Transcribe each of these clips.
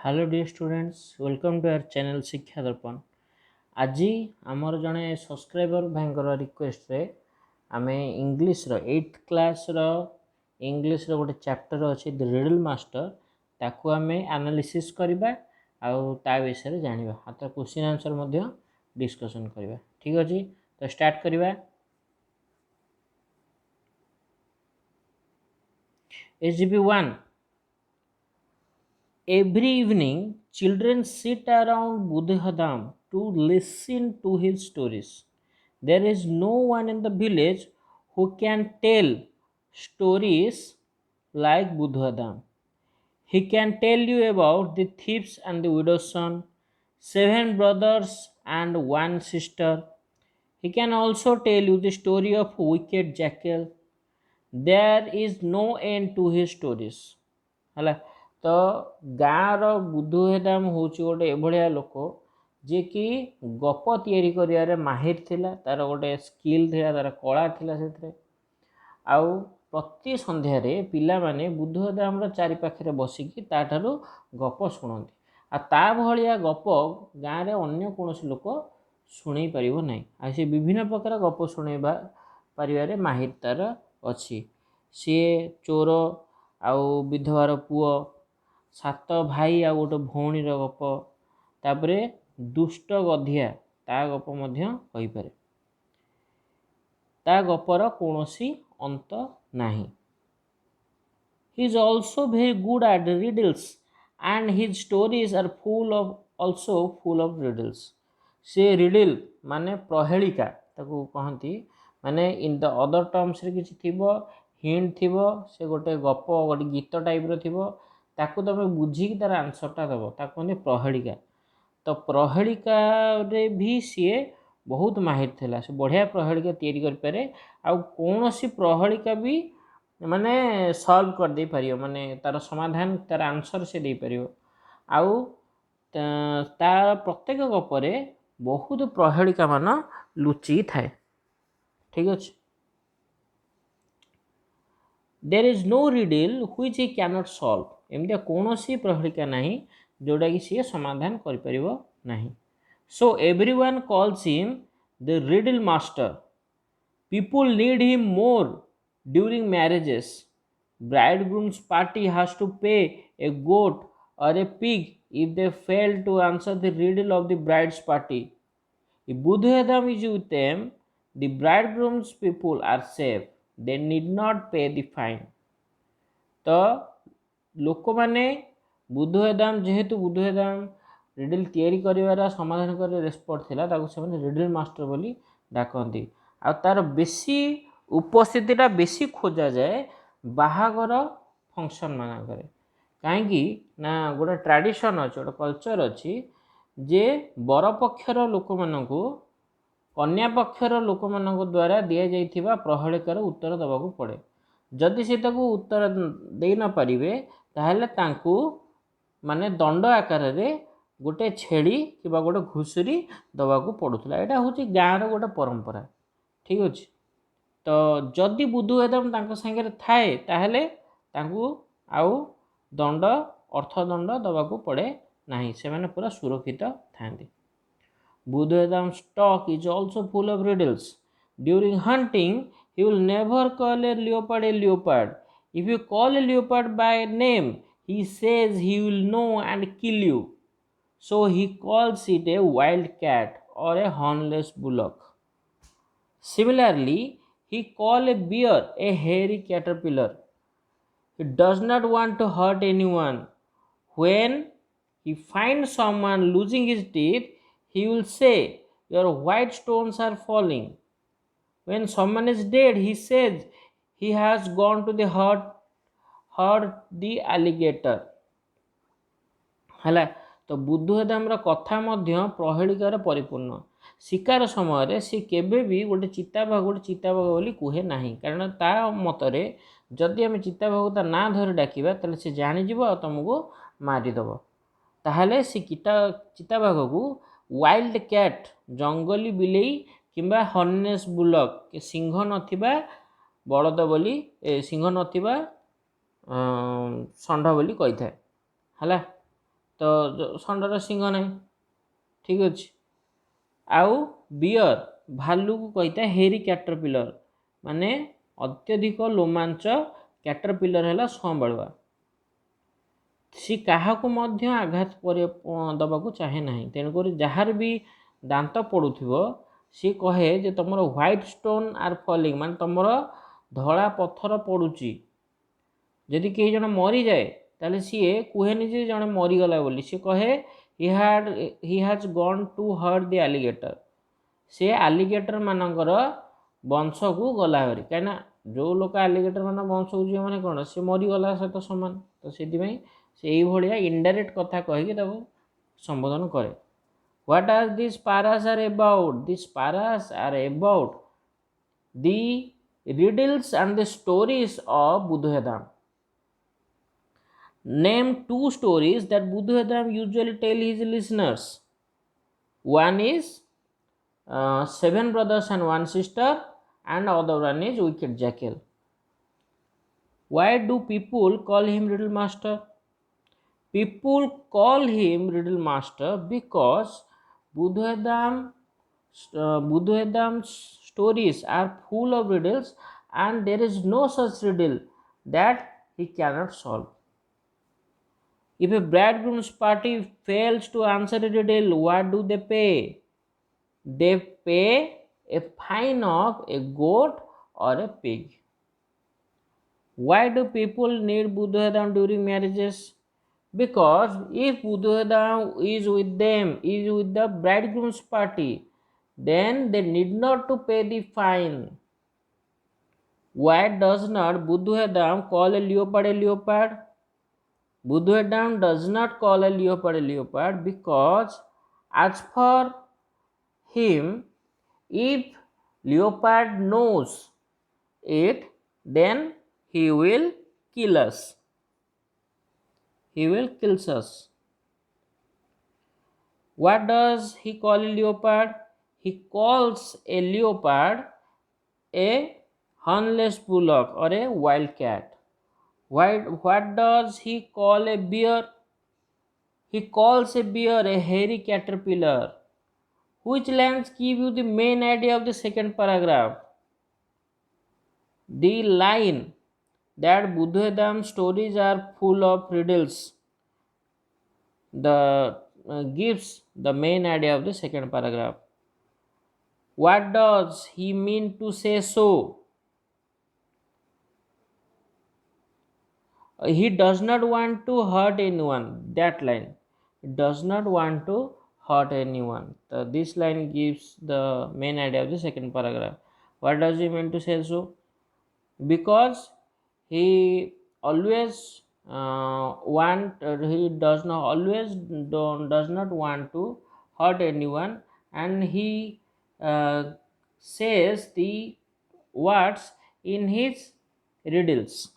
Hello dear students, welcome to our channel Shiksha Darpan. आज आमर जड़े सब्सक्राइबर भाईर रिक्वेस्ट रे आम इंग्लीश एट्थ क्लास इंग्लीश गोटे चैप्टर अच्छी द रिडल मास्टर ताकू आम एनालिसिस करवा ता विषय जाना तो क्वेश्चन आंसर डिस्कशन करवा। ठीक अच्छे तो स्टार्ट करवा। SGP 1। Every evening, children sit around Buddhadam to listen to his stories. There is no one in the village who can tell stories like Buddhadam. He can tell you about the thieves and the widow's son, 7 brothers and 1 sister. He can also tell you the story of wicked jackal. There is no end to his stories. है तो गाँव बुद्धुहेदाम हूँ गोटे एभलिया लोक जे कि गप तैयारी करियारे माहिर थिला, तार गोटे स्किल थिला, तार कला थिला से आउ प्रति संध्यार पिला माने बुद्धुहेदाम चारि पाखे बसिकी ताठारु गप शुणती। आ भलिया गप गाँव में अन्य कौन लोक शुणी पारिबो नहीं। आ से विभिन्न प्रकार गप शुणेबा पारिबारे माहिर तार अच्छी। सी चोर आउ विधवार पुओ, 7 भाई आ गोटे भौणीर गप, तापरे दुष्ट गधिया ता गप कहीपे। ता गपर कौनसी अंत नहीं। He is also very good at riddles and his stories are full of riddles. से riddle माने प्रहेलिका ताकू कहती, माने इन द अदर टर्म्स रे किछि थिबो, हिंट थिबो, से गोटे गप गोटे गीत टाइप रो थिबो, ताकू तमे बुझी तार आंसरटा देबो, ताकू कहते प्रहेलिका। तो प्रहेलिका रे भी सी बहुत माहिर थिला, से बढ़िया प्रहेलिका तैयारी कर पारे। आउ कौनसी प्रहेलिका भी माने सॉल्व कर दे पारियो, माने तार समाधान तार आंसर से दे पारियो। आउ तार प्रत्येक गपरे बहुत प्रहेलिका मान लुचि थाए। ठीक अच्छे। There is no riddle which he cannot solve. एमती कौन सी प्रहेलिका नहीं जोटा कि सी समाधान कर परिबो नहीं। So everyone calls him the riddle master. People need him more during marriages. Bridegroom's party has to pay a goat or a pig if they fail to answer the riddle of the bride's party. If Buddhism is with them, the bridegroom's people are safe. They need not pay the fine. तो लोक मैंने बुद्धहेदाम जेहेतु बुद्धहेदाम riddle तैयारी करिवार समाधान कर expert थिला, ताको से माने रिडल मास्टर बोली डाकती। आ तार बेसी उपस्थितिटा बेसी खोजा जाए बाहागर फंक्शन मानक। कहीं ना गोटे ट्रेडिशन अच्छे, गोटे कल्चर अच्छी जे बर पक्षर लोक मानू कन्या पक्षर लोक मान द्वारा दि जाइथिबा प्रहेलिकार उत्तर देवाक पड़े। जदि से ताकू उत्तर दे न पारिबे ताहले तांकू माने दंड आकार रे गोटे छेड़ी कि गोटे घुषुरी दवाक पड़ुला। यहाँ हूँ गाँव गोटे परंपरा। ठीक अच्छे। तो जदि बुद्धहेदाम तांको संगे थाए ताहले तांकू आउ दंड अर्थदंड दवाक पड़े नहीं, से माने पूरा सुरक्षित थांती। Buddhism's talk is also full of riddles. During hunting, he will never call a leopard. If you call a leopard by name, he says he will know and kill you. So he calls it a wild cat or a hornless bullock. Similarly, he calls a bear a hairy caterpillar. He does not want to hurt anyone. When he finds someone losing his teeth, he will say, your white stones are falling. When someone is dead, he says he has gone to the hurt the alligator. है तो बुद्धहेदाम कथा प्रहेलिकार परिपूर्ण। शिकार समय सी केबे भी गोटे चिताबाघ बोली कहे ना, कारण ता मतरे जदि आम चिताबाघ ता ना धरी डाकिबा ताले से जानीज आ तुमको मारिदेव। ताहले से चिताबाघ को वाइल्ड कैट जंगली बिलेई किंबा हर्नेस बुलक सिंह नथिबा बलद बोली सिंह नथिबा षंढ बोली कही थाए। है ତ ଷଣ୍ଢର ଶିଙ୍ଗ ନାହିଁ, ଠିକ୍ ଅଛି। ଆଉ ବିୟର ଭାଲୁକୁ କହିଥାଏ ହେରି କ୍ୟାଟରପିଲର, ମାନେ ଅତ୍ୟଧିକ ଲୋମାଞ୍ଚ କ୍ୟାଟରପିଲର ହେଲା ସମ୍ବାଳୁଆ। ସେ କାହାକୁ ମଧ୍ୟ ଆଘାତ ଦେବାକୁ ଚାହେଁ ନାହିଁ, ତେଣୁକରି ଯାହାର ବି ଦାନ୍ତ ପଡ଼ୁଥିବ ସିଏ କହେ ଯେ ତୁମର ହ୍ୱାଇଟ୍ ଷ୍ଟୋନ୍ ଆର୍ ଫଲିଂ, ମାନେ ତୁମର ଧଳା ପଥର ପଡ଼ୁଛି। ଯଦି କେହି ଜଣେ ମରିଯାଏ ତାହେଲେ ସିଏ କୁହେନି ଯେ ଜଣେ ମରିଗଲା ବୋଲି, ସିଏ କହେ he has gone to hurt the alligator, ସେ ଆଲିଗେଟର ମାନଙ୍କର ବଂଶକୁ ଗଲା ହେରି। କାହିଁକିନା ଯେଉଁ ଲୋକ ଆଲିଗେଟର ମାନଙ୍କ ବଂଶକୁ ଯିବ ମାନେ କ'ଣ, ସେ ମରିଗଲା ସହିତ ସମାନ। ତ ସେଥିପାଇଁ ସେ ଏଇଭଳିଆ ଇନଡାଇରେକ୍ଟ କଥା କହିକି ତାକୁ ସମ୍ବୋଧନ କରେ। What are these paras are about? These paras are about the riddles and the stories of Buddhadam. Name two stories that Buddhadam usually tell his listeners. One is Seven Brothers and One Sister, and other one is Wicked Jackal. Why do people call him Riddle Master? People call him Riddle Master because Buddhadam's stories are full of riddles, and there is no such riddle that he cannot solve. If a bridegroom's party fails to answer a riddle, what do they pay? They pay a fine of a goat or a pig. Why do people need Buddhadam during marriages? Because if Buddhadam is with them, is with the bridegroom's party, then they need not to pay the fine. Why does not Buddhadam call a leopard a leopard? Buddhadam does not call a leopard because, as for him, if leopard knows it, then he will kill us. He will kill us. What does he call a leopard? He calls a leopard a hornless bullock or a wildcat. What does he call a bear? He calls a bear a hairy caterpillar. Which lines give you the main idea of the second paragraph? The line that Buddhadam's stories are full of riddles gives the main idea of the second paragraph. What does he mean to say so? He does not want to hurt anyone. That line, he does not want to hurt anyone. So this line gives the main idea of the second paragraph. What does he mean to say so? Because he always does not want to hurt anyone, and he says the words in his riddles.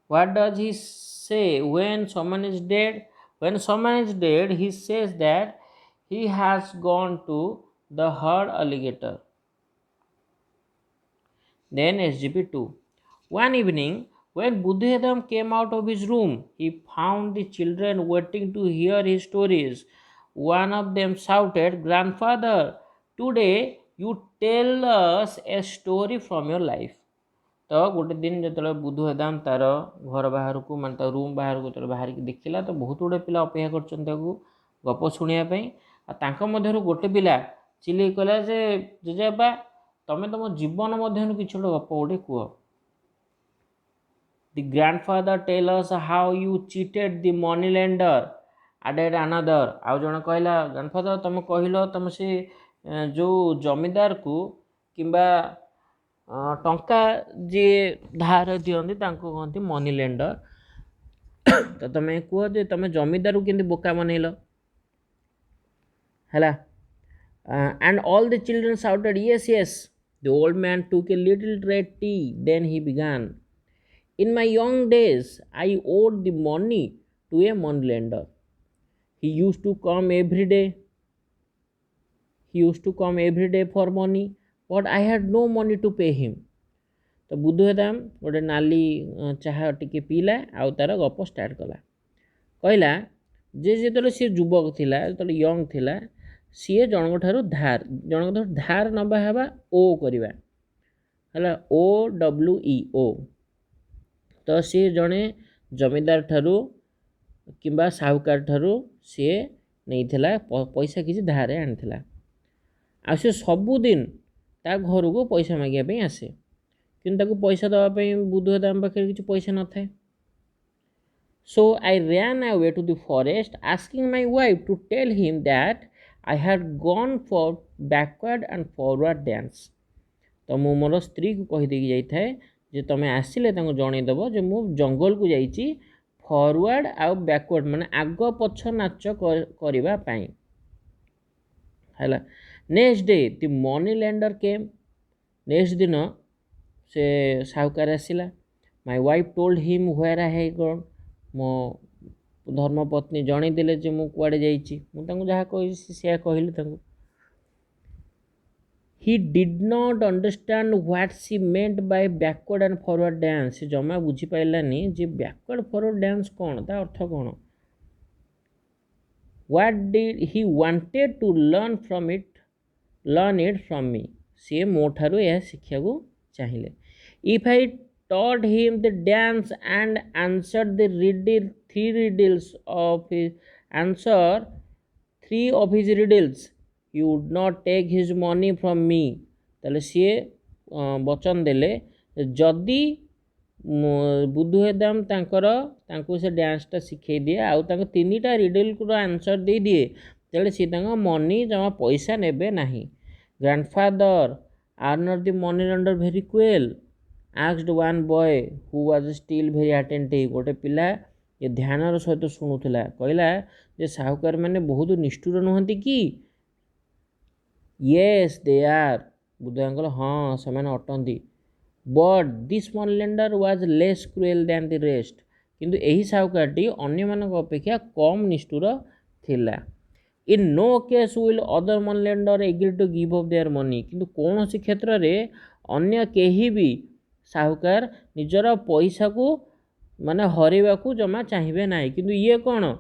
What does he say when someone is dead? When someone is dead, he says that he has gone to the herd alligator. Then SGP 2. One evening, when Buddhadam came out of his room, he found the children waiting to hear his stories. One of them shouted, "Grandfather, today you tell us a story from your life." तो गोटे दिन जो बुद्धदाम तार घर बाहर को मान room बाहर को जो बाहर देखला तो बहुत गुड़े पिला अपेक्षा कर गप शुणापी गोटे पिला चिल्ले कहला जे जेजेबा तमें तुम जीवन मध्य कि गप गोटे कह. The grandfather tell us how you cheated the money lender, added another. आउ जन कहला, ग्रैंडफादर तुम कहल तुम से जो जमीदार को किंबा टंका जी धार दिखती कहते मनी लेंडर. तो तुम कह जे तुम जमीदार को केमती बोका बनइल है. And all the children shouted, "Yes, yes." The old man took a little red tea. Then he began, "In my young days, I owed the money to a money lender. He used to come every day. For money, but I had no money to pay him." तो बुद्धदाम गोटे नाली चाह टिके पीला आउ तार गप start कला. कहला जे जेतले सी युवक थिला जेतले यंग थिला सी जनक ठारू धार नबा हेबा ओ करवा है ओ डब्ल्यू ई ओ तो सी जड़े जमीदार ठारू किंबा साहूकार ठारू सी नहीं पैसा किसी धारे आनी आ सी सबुदिन ता घर को पैसा मागे आसे कि पैसा दवाई बुधुए आम पाखे किसी पैसा न थाए सो आई ran away to the forest asking my wife to tell him that I had gone for backward and forward dance तो मु मोर स्त्री को कहीदे जाए जे तुम आसिले जनईदेव जे मु जंगल को जाइए फॉरवर्ड आउ बैकवर्ड माने आग पछ नाच करने है next day the money lander came next दिन से साहूकार आसला my wife told him where I had gone मो धर्मपत्नी जनईदेले जे मु कुआडे जाइए मुझे जहाँ कही से कहली he did not understand what she meant by backward and forward dance से जमा बुझी पाइलानी जे backward forward dance कौन ता अर्थ कौन what did he wanted to learn it from me से मो ठारू यह शिक्षा को चाहिए if I taught him the dance and answered the three riddles of his answer 3 of his riddles he would not take his money from me ताले सी वचन देले जदि बुद्धुएदाम तांको से डांसटा शिखे दिए आउ तांको 3टा रिडल को आंसर दे दिए ताले सी तांको मनी जमा पैसा नेबे नाही grandfather are not the money lender very quell asked one boy who was still very attentive गोटे पिला ये ध्यानर सहित शुणुला कहला जे साहूकार मैंने बहुत निष्ठुर नुहंती कि येस दे आर बुद्धू अंकल हाँ से अटंती but this money lender was less cruel than the rest किंतु यही साहूकारटी अन्य मानक अपेक्षा कम निष्ठुर थिला in no case will other money lender agree to give up their money किंतु कौन सी क्षेत्र में अन्य केही भी साहूकार निजर पैसा को माने हरैवा को जमा चाहिए ना किंतु ये कौन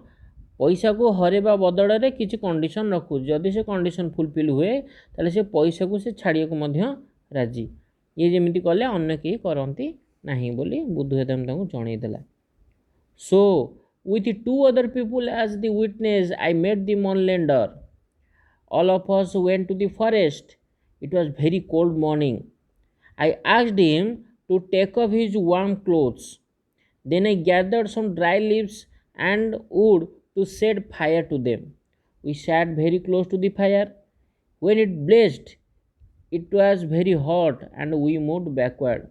पैसा को हरैवा बदल में किसी कंडीशन रखू जदि से कंडीशन फुलफिल हुए ताले से पैसा को से छाड़िया को राजी ये जमी कले अन्य कहीं करती नहीं बोली बुद्धुएदाम जनईदेला सो with 2 other people as the witness I met the monlender all of us went to the forest it was very cold morning I asked him to take off his warm clothes then I gathered some dry leaves and wood to set fire to them. We sat very close to the fire. When it blazed, it was very hot and we moved backward.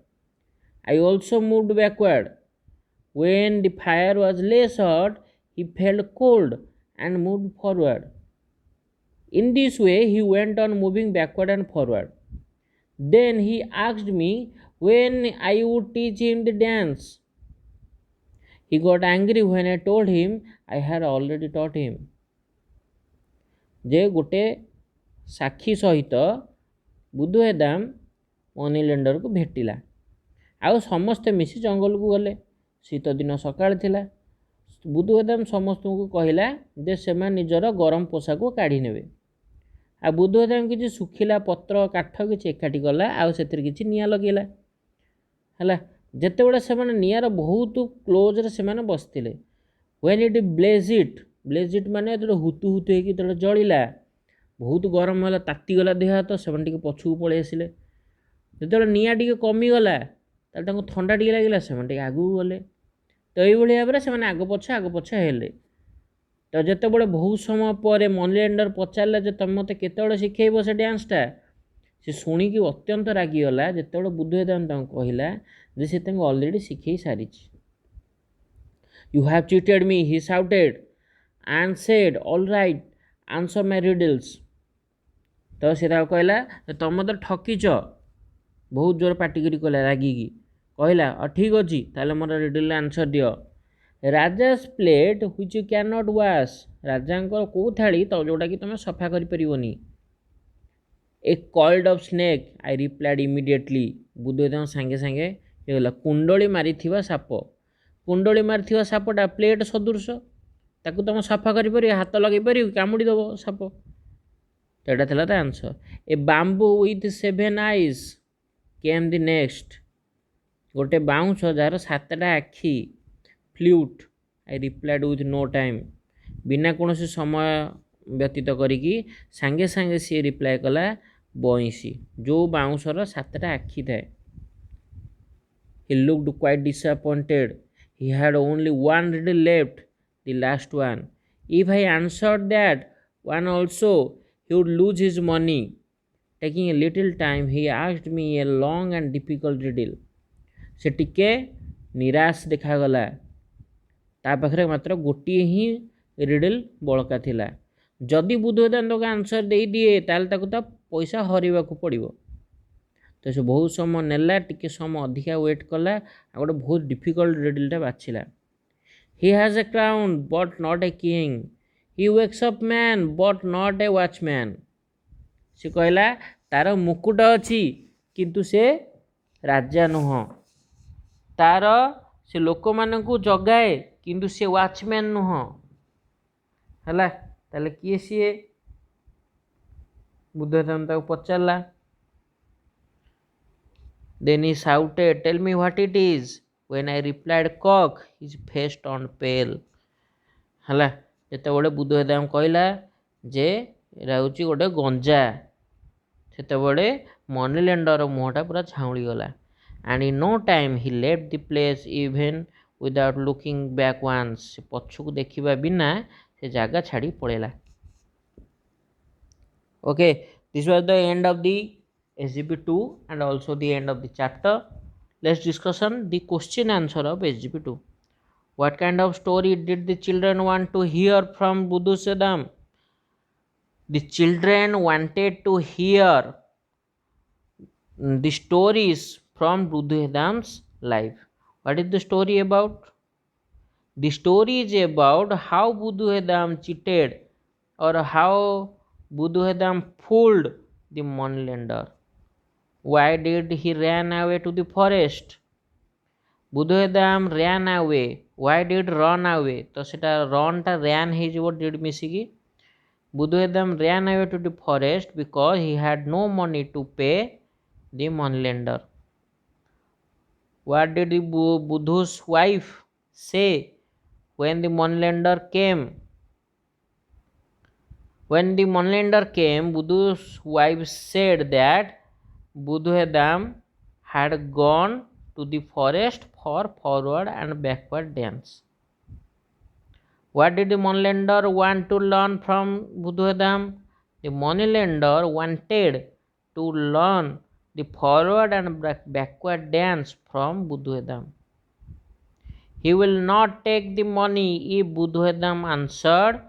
I also moved backward. When the fire was less hot, he felt cold and moved forward. In this way, he went on moving backward and forward. Then he asked me when I would teach him the dance. He got angry when I told him I had already taught him. जे गोटे साक्षी सहित बुद्धुएदाम money lender को भेटिला आउ समस्ते मिसी जंगल को गले शीत दिन सकाळ थिला बुद्धुएदाम समस्त को कहला जे सेमा निजर गरम पोशाक को काढ़ी नेबे आ बुद्धुएदाम किछि सुखिला पत्र काठ किछि एकाठी गला आउ सेतिर किछि निया लगेला हला जिते बड़े से निआर बहुत क्लोज से बसते व्हेन इट ब्लेजिट माने जो हुतु हुतु हो जलिला बहुत गरम है तातीगला देह हाथ से पछू पलि आसिले जो निआ टी कमीगला ठंडा टी लगे से आगू गले तो ये भाव में से आग पछ हेले तो जिते बड़े बहुत समय पर मनी लेंडर पचारा जो तुम मत केत शिखेब से डांसटा से शुणिकी अत्यंत रागिगला जिते बुद्धुएदाम कहला जे से ऑलरेडी शिखे सारी you have cheated me he shouted and said all right answer my riddles तो सी कहला तुम तो ठकीच बहुत जोर पार्टी करी कहला रागिकी कहला ठीक अच्छी ताले मोर रिडल आंसर दियो raja's plate which you cannot नॉट वॉश राजा कौ थाली तो जोटा कि तुम सफा करी a coiled of snake I replied immediately बुद्धुएदाम सांगे सांगे ये कुंडली मारी साप कुंडली मारी सापटा प्लेट सदृश ତାକୁ ତୁମ ସଫା କରିପାରିବ, ହାତ ଲଗାଇ ପାରିବ, କାମୁଡ଼ି ଦେବ ସାପ। ତ ଏଇଟା ଥିଲା ତା answer. A bamboo with 7 eyes କେମ୍ ଦି ନେକ୍ସଟ। ଗୋଟେ ବାଉଁଶ ଯାହାର 7ଟା ଆଖି। ଫ୍ଲ୍ୟୁଟ୍ I replied with no time. ବିନା କୌଣସି ସମୟ ବ୍ୟତୀତ କରିକି ସାଙ୍ଗେ ସାଙ୍ଗେ ସିଏ ରିପ୍ଲାଏ କଲା ବଇଁଶୀ। ଯେଉଁ ବାଉଁଶର 7ଟା ଆଖି ଥାଏ। He looked quite disappointed. He had only one riddle left, the last one. If I answered that one also, he would lose his money. Taking a little time, he asked me a long and difficult riddle. ସେ ଟିକେ ନିରାଶ ଦେଖାଗଲା। ତା ପାଖରେ ମାତ୍ର ଗୋଟିଏ ହିଁ Ridley ବଳକା ଥିଲା। ଯଦି ବୁଦ୍ଧଦାମ ତାକୁ ଆନ୍ସର ଦେଇଦିଏ ତାହେଲେ ତାକୁ ତା ପଇସା ହରାଇବାକୁ ପଡ଼ିବ। ତ ସେ ବହୁତ ସମୟ ନେଲା, ଟିକେ ସମୟ ଅଧିକା ୱେଟ୍ କଲା, ଆଉ ଗୋଟେ ବହୁତ ଡିଫିକଲ୍ଟ ରିଡଲ୍ଟା ବାଛିଲା। He has a crown but not a king. He wakes up man but not a watchman. ସେ କହିଲା ତାର ମୁକୁଟ ଅଛି କିନ୍ତୁ ସେ ରାଜା ନୁହଁ। ତାର ସେ ଲୋକମାନଙ୍କୁ ଜଗାଏ କିନ୍ତୁ ସେ ୱାଚମ୍ୟାନ୍ ନୁହଁ। ହେଲା, ତାହେଲେ କିଏ ସିଏ? ବୁଦ୍ଧଦାମ ତାକୁ ପଚାରିଲା। Then he shouted, "Tell me what it is." When I replied, "Cock," his face turned pale. ହେଲା, ଯେତେବେଳେ ବୁଦ୍ଧଦାମ କହିଲା ଯେ ଏଇଟା ହେଉଛି ଗୋଟେ ଗଞ୍ଜା, ସେତେବେଳେ ମନି ଲେଣ୍ଡର ମୁହଁଟା ପୁରା ଝାଉଁଳି ଗଲା। And in no time he left the place even without looking back once. ସେ ପଛକୁ ଦେଖିବା ବିନା ସେ ଜାଗା ଛାଡ଼ି ପଳେଇଲା। Okay, this was the end of the SGP2 and also the end of the chapter. Let's discussion the question answer of SGP2. What kind of story did the children want to hear from Buddhusedam? The children wanted to hear the stories from Buddhusedam's life. What is the story about? The story is about how Buddhusedam cheated or how Buddhusedam fooled the moneylender. Why did he ran away to the forest? Buddhusedam ran away. Why did run away? तो सेटा run टा ran ହେଇଯିବ did ମିଶିକି। Buddhusedam ran away to the forest because he had no money to pay the moneylender. What did the Buddhu's wife say when the moneylender came? When the moneylender came, Buddhu's wife said that Buddhusedam had gone to the forest for forward and backward dance. What did the moneylender want to learn from Buddhusedam? The moneylender wanted to learn the forward and backward dance from Buddhusedam. He will not take the money if Buddhusedam answered.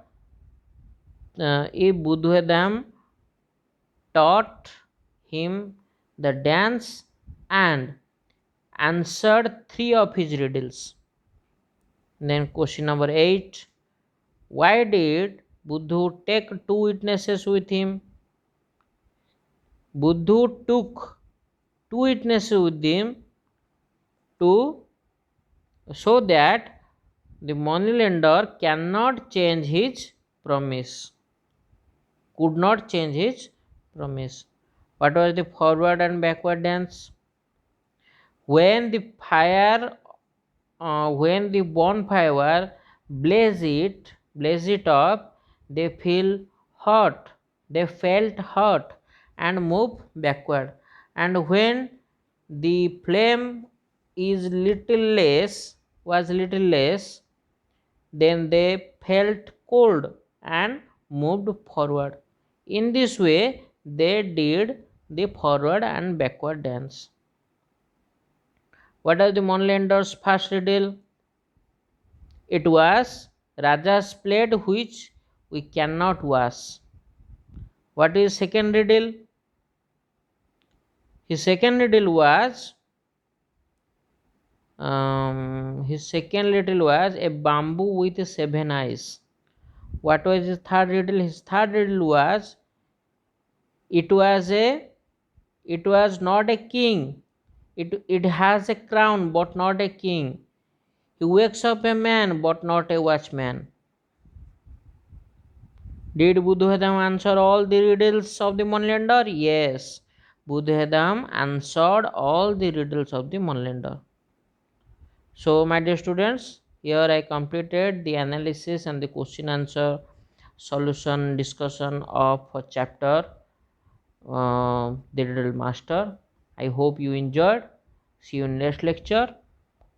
If Buddhusedam taught him the dance and answered 3 of his riddles. Then question number 8. Why did Buddhu take 2 witnesses with him? Buddhu took 2 witnesses with him so that the moneylender cannot change his promise. Could not change his promise. What was the forward and backward dance? When the bonfire blaze it up, they felt hot and moved backward. And when the flame was little less, then they felt cold and moved forward. In this way, they did the forward and backward dance. What was the moneylender's first riddle? It was Raja's plate which we cannot wash. What is second riddle? His second riddle was a bamboo with 7 eyes. What was his third riddle? His third riddle was it was not a king. It has a crown but not a king. He wakes up a man but not a watchman. Did Buddhadam answer all the riddles of the moneylender? Yes, Buddhadam answered all the riddles of the moneylender. So, my dear students, here I completed the analysis and the question answer solution discussion of a chapter, the Riddle Master. I hope you enjoyed. See you in next lecture.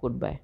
Goodbye.